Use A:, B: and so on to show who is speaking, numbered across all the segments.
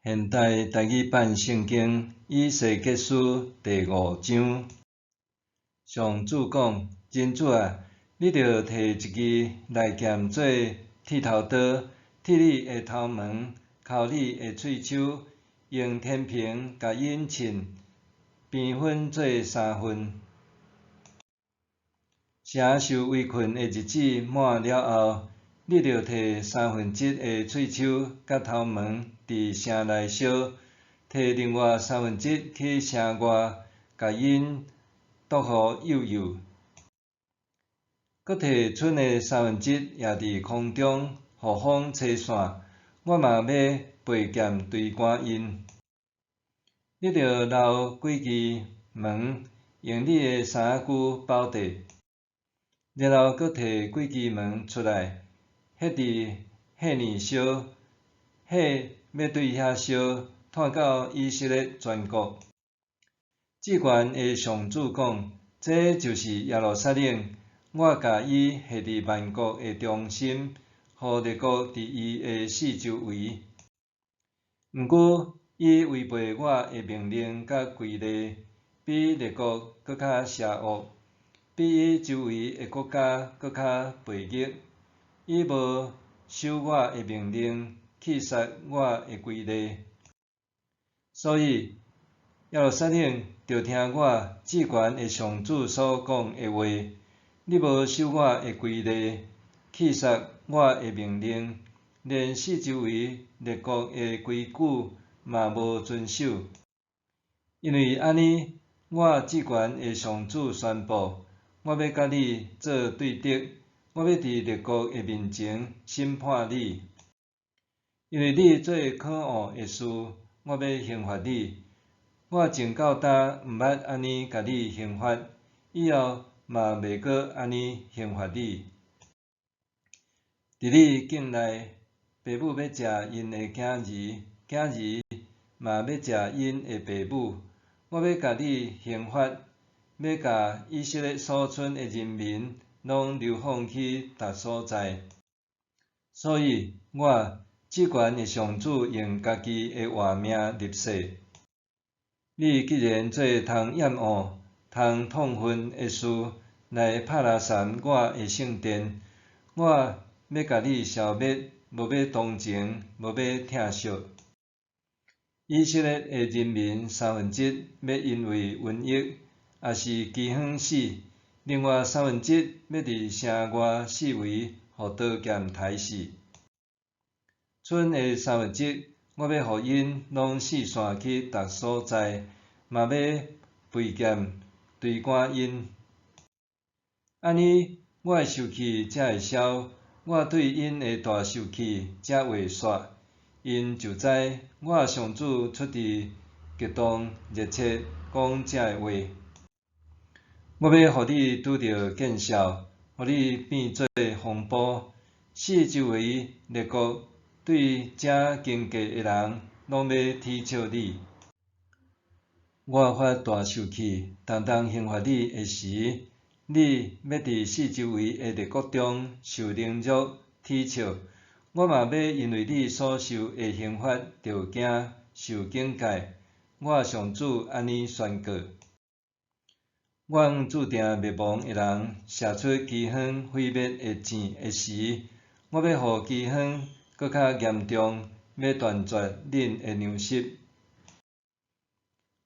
A: 现代台语版圣经以西结书第5章，上主讲：人子啊，你着摕一支利剑做剃头刀，剃你的头毛，扣你的喙手，用天平甲因称，平分做3份。城受围困的日子满了后，你着摕1/3的喙手甲头毛伫城内烧，摕另外1/3去城外，甲因毒互幼幼。搁摕剩的1/3也伫空中，互风吹散。我嘛要拔剑对赶因。你着留几支毛，用你的衫具包底。然后搁摕几支毛出来，迄伫迄年烧，火要对遐烧，炭到以色列全国。至悬的上主讲：这就是耶路撒冷，我甲伊下伫万国的中心，互列国伫伊的四周围。毋过，伊违背我的命令甲规例，比列国搁较邪恶。比伊周围的国家搁较悖逆，伊无守我的命令，去杀我的规例。所以，耶路撒冷着听我至悬的上主所讲的话。你无守我的规例，去杀我的命令，连四周围列国的规矩嘛无遵守。因为安尼，我至悬的上主宣布。我要甲你做对敌，我要伫列国的面前审判你，因为你做可恶的事，我要刑罚你。我前到今毋捌安尼甲你刑罚，以后嘛袂阁安尼刑罚你。伫你境内，爸母要食因的囝儿，囝儿嘛要食因的爸母。我要甲你刑罚。要甲以色列所剩的人民，拢流放去逐所在。所以，我至悬的上主用家己的活命立誓：你既然做通厌恶、通痛恨的事，来拍拉散我的圣殿，我要甲你消灭，无要同情，无要疼惜。以色列的人民1/3要因为瘟疫，也是饥荒死，另外1/3要伫城外四围，互刀剑刣死。剩的1/3，我要互因拢四散去逐所在，嘛要飞剑对赶因。安尼，我的受气才会消，我对因的大受气才会煞。因就知我上主出于激动热切讲这话。我要互你拄着见效，互你变做风暴，四周围列国对这经过的人，拢要踢笑你。我发大受气，重重刑罚你的时，你要伫四周围的列国中受凌辱、踢笑。我嘛要因为你所受的刑罚着惊、受警戒。我上主安尼宣告。阮注定灭亡的人，射出饥荒毁灭的箭的时，我要互饥荒搁较严重，要断绝恁的粮食。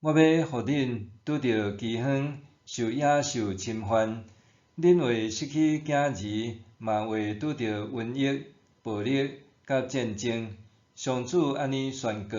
A: 我要互恁拄着饥荒，受野兽侵犯，恁会失去囝儿，嘛会拄着瘟疫、暴力甲战争。上主安尼宣告。